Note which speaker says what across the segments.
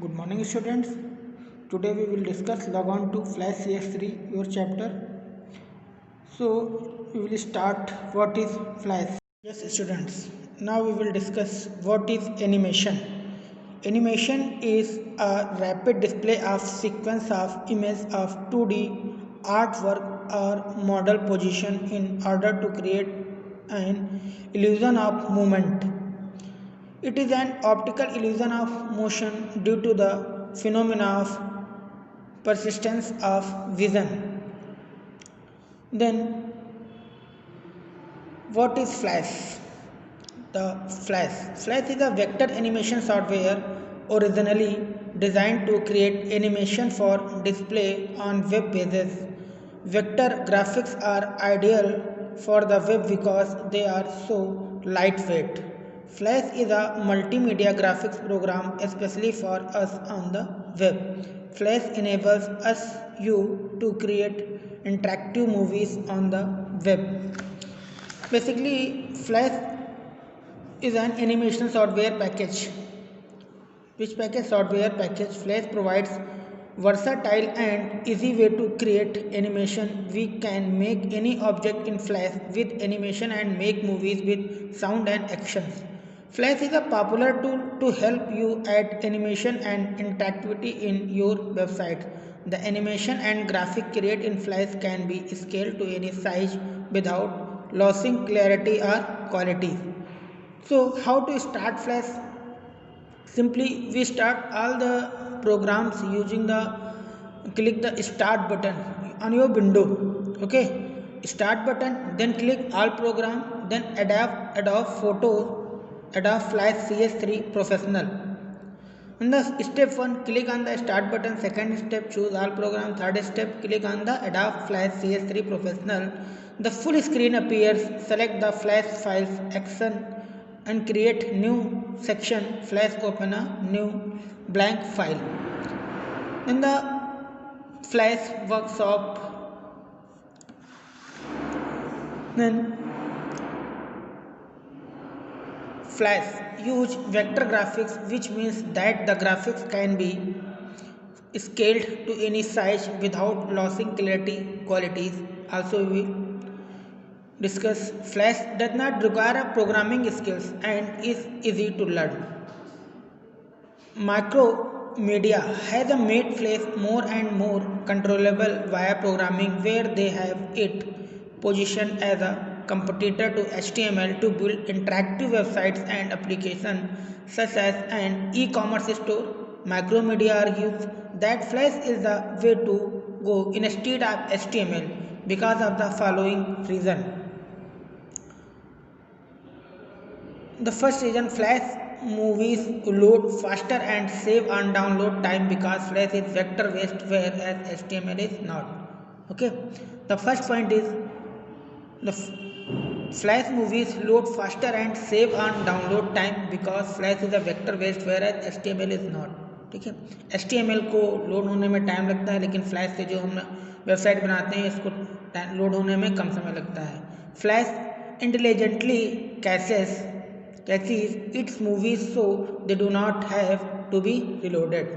Speaker 1: Good morning, students. Today we will discuss log on to Flash CS3, your chapter. So we will start what is Flash. Yes, students. Now we will discuss what is animation. Animation is a rapid display of sequence of image of 2D artwork or model position in order to create an illusion of movement. It is an optical illusion of motion due to the phenomena of persistence of vision. Then, what is Flash? The Flash is a vector animation software originally designed to create animation for display on web pages. Vector graphics are ideal for the web because they are so lightweight. Flash is a multimedia graphics program especially for us on the web. Flash enables us you to create interactive movies on the web. Basically, Flash is an animation software package. Which package? Software package. Flash provides versatile and easy way to create animation. We can make any object in Flash with animation and make movies with sound and actions. Flash is a popular tool to help you add animation and interactivity in your website. The animation and graphic created in Flash can be scaled to any size without losing clarity or quality. So how to start Flash? Simply we start all the programs using the click the start button on your window. Okay, start button, then click all program, then Adobe Photos, Adobe Flash CS3 Professional. In the step 1, click on the start button. Second step, choose all program. Third step, click on the Adobe Flash CS3 Professional. The full screen appears. Select the Flash files action and create new section. Flash open a new blank file. In the Flash workshop, then Flash use vector graphics, which means that the graphics can be scaled to any size without losing clarity qualities. Also we will discuss Flash does not require a programming skills and is easy to learn. Macromedia has made Flash more and more controllable via programming, where they have it positioned as a competitor to HTML to build interactive websites and applications such as an e-commerce store. Macromedia argues that Flash is the way to go instead of HTML because of the following reason. The first reason, Flash movies load faster and save on download time because Flash is vector based whereas HTML is not. Okay, the first point is the Flash movies load faster and save on download time because Flash is a vector based whereas HTML is not. ठीक है, HTML को load होने में time लगता है, लेकिन flash से जो हम वेबसाइट बनाते हैं इसको लोड होने में कम समय लगता है. Flash intelligently cases its movies so they do not have to be reloaded.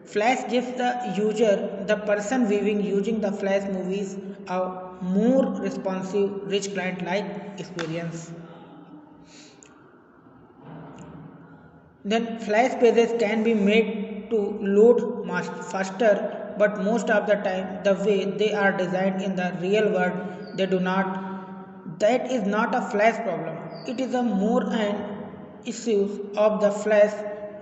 Speaker 1: Flash gives the user, the person viewing using the Flash movies, a more responsive, rich client-like experience. Then Flash pages can be made to load faster, but most of the time the way they are designed in the real world they do not. That is not a Flash problem. It is a more an issues of the Flash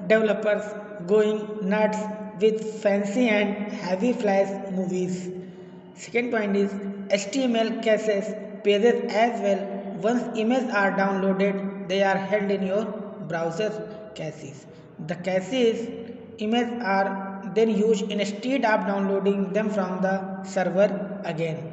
Speaker 1: developers going nuts with fancy and heavy Flash movies. Second point is HTML caches pages as well. Once images are downloaded, they are held in your browser caches. The caches images are then used instead of downloading them from the server again.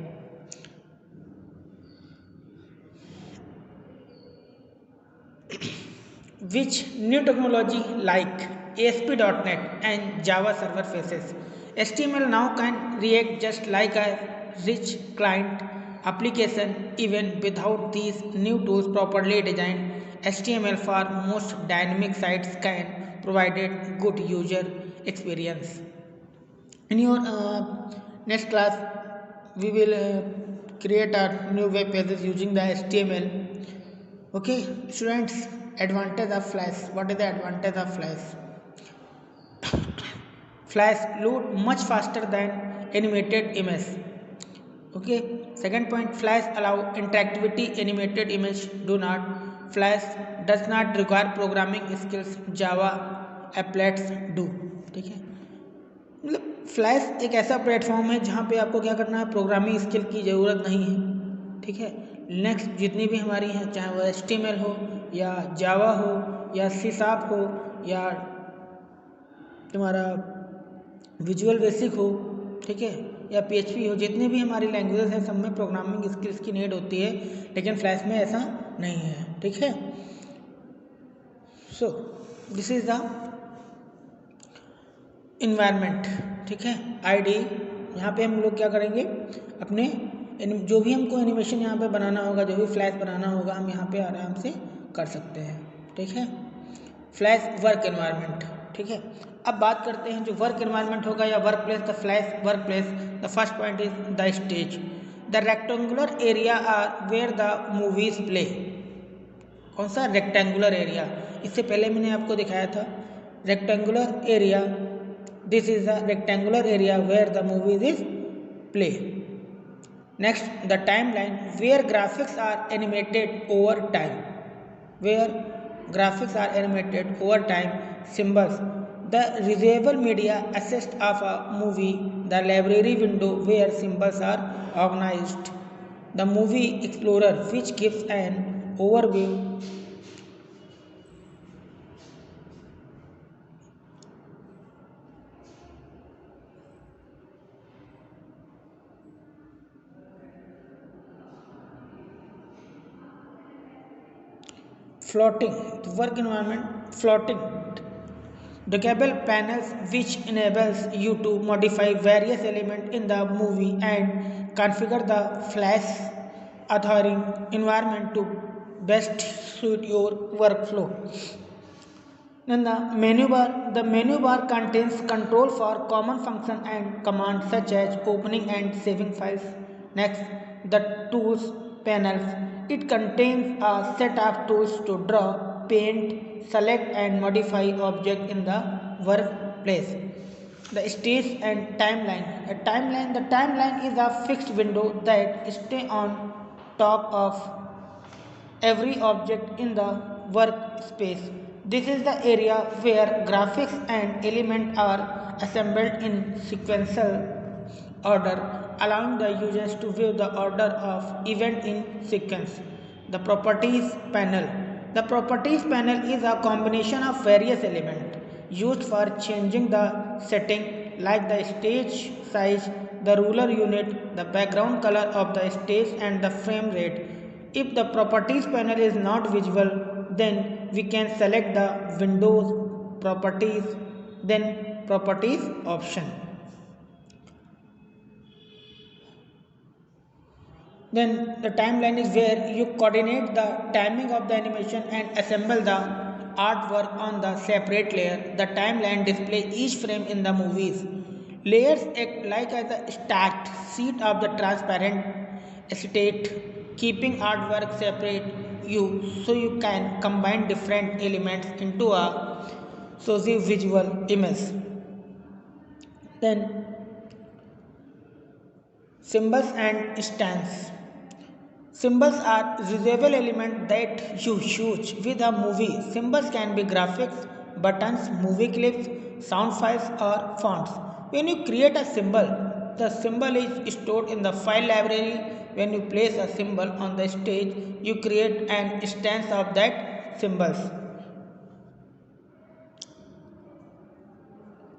Speaker 1: Which new technology like ASP.NET and Java server faces? HTML now can react just like a rich client application even without these new tools. Properly designed HTML for most dynamic sites can provide good user experience. In your next class, we will create our new web pages using the HTML. Okay, students, advantage of Flash. What is the advantage of Flash? Flash load much faster than animated image. Okay, second point, Flash allow interactivity, animated image do not. Flash does not require programming skills, Java applets do. ठीक है, मतलब flash एक ऐसा platform है जहाँ पे आपको क्या करना है, प्रोग्रामिंग स्किल की ज़रूरत नहीं है। ठीक है, नेक्स्ट जितनी भी हमारी हैं, चाहे वो HTML हो या जावा हो या C# हो या तुम्हारा विजुअल बेसिक हो, ठीक है, या PHP हो, जितनी भी हमारी लैंग्वेजेस हैं सब में प्रोग्रामिंग स्किल्स की नीड होती है, लेकिन फ्लैश में ऐसा नहीं है। ठीक है, so this is the environment. ठीक है, ID यहाँ पे हम लोग क्या करेंगे, अपने जो भी हमको एनिमेशन यहाँ पे बनाना होगा, जो भी फ्लैश बनाना होगा, हम यहाँ पे आराम से कर सकते हैं। ठीक है, फ्लैश वर्क एनवायरनमेंट। ठीक है, अब बात करते हैं जो वर्क एनवायरनमेंट होगा या work place, the flash work place. The first point is the stage, the rectangular area are where the movies play. कौन सा रेक्टेंगुलर एरिया, इससे पहले मैंने आपको दिखाया था rectangular area, this is the rectangular area where the movies is play. Next, the time line, where graphics are animated over time, where graphics are animated over time. Symbols, the residual media assist of a movie, the library window where symbols are organized, the movie explorer which gives an overview, floating, the work environment, floating, the cable panels which enables you to modify various elements in the movie and configure the flash authoring environment to best suit your workflow. Then the menu bar contains control for common function and commands such as opening and saving files. Next, the tools panels, it contains a set of tools to draw, paint, select and modify objects in the workplace. The stage and timeline. The timeline is a fixed window that stays on top of every object in the workspace. This is the area where graphics and elements are assembled in sequential order, allowing the users to view the order of event in sequence. The properties panel. The properties panel is a combination of various elements used for changing the setting like the stage size, the ruler unit, the background color of the stage and the frame rate. If the properties panel is not visible, then we can select the Windows properties, then properties option. Then the timeline is where you coordinate the timing of the animation and assemble the artwork on the separate layer. The timeline displays each frame in the movies. Layers act like as a stacked sheet of the transparent acetate, keeping artwork separate so you can combine different elements into a visual image. Then symbols and stands. Symbols are usable elements that you use with a movie. Symbols can be graphics, buttons, movie clips, sound files or fonts. When you create a symbol, the symbol is stored in the file library. When you place a symbol on the stage, you create an instance of that symbols.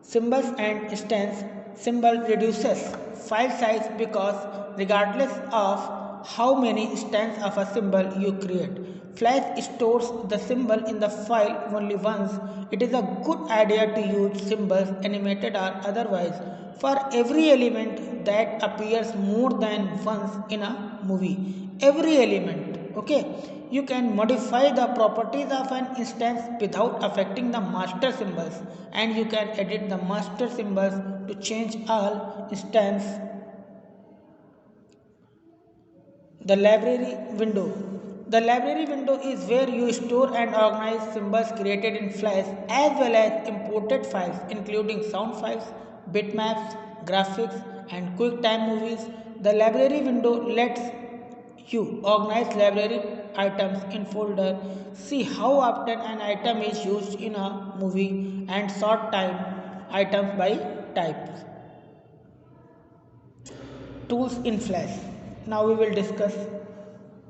Speaker 1: Symbols and instance. Symbol reduces file size because regardless of how many instances of a symbol you create, Flash stores the symbol in the file only once. It is a good idea to use symbols, animated or otherwise, for every element that appears more than once in a movie. Every element Okay, you can modify the properties of an instance without affecting the master symbols, and you can edit the master symbols to change all instance. The library window. The library window is where you store and organize symbols created in Flash as well as imported files including sound files, bitmaps, graphics, and QuickTime movies. The library window lets you organize library items in folder, see how often an item is used in a movie, and sort time items by types. Tools in Flash. Now we will discuss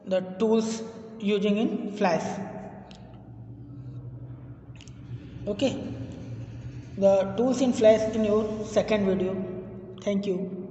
Speaker 1: the tools using in Flash. Okay, the tools in Flash in your second video. Thank you.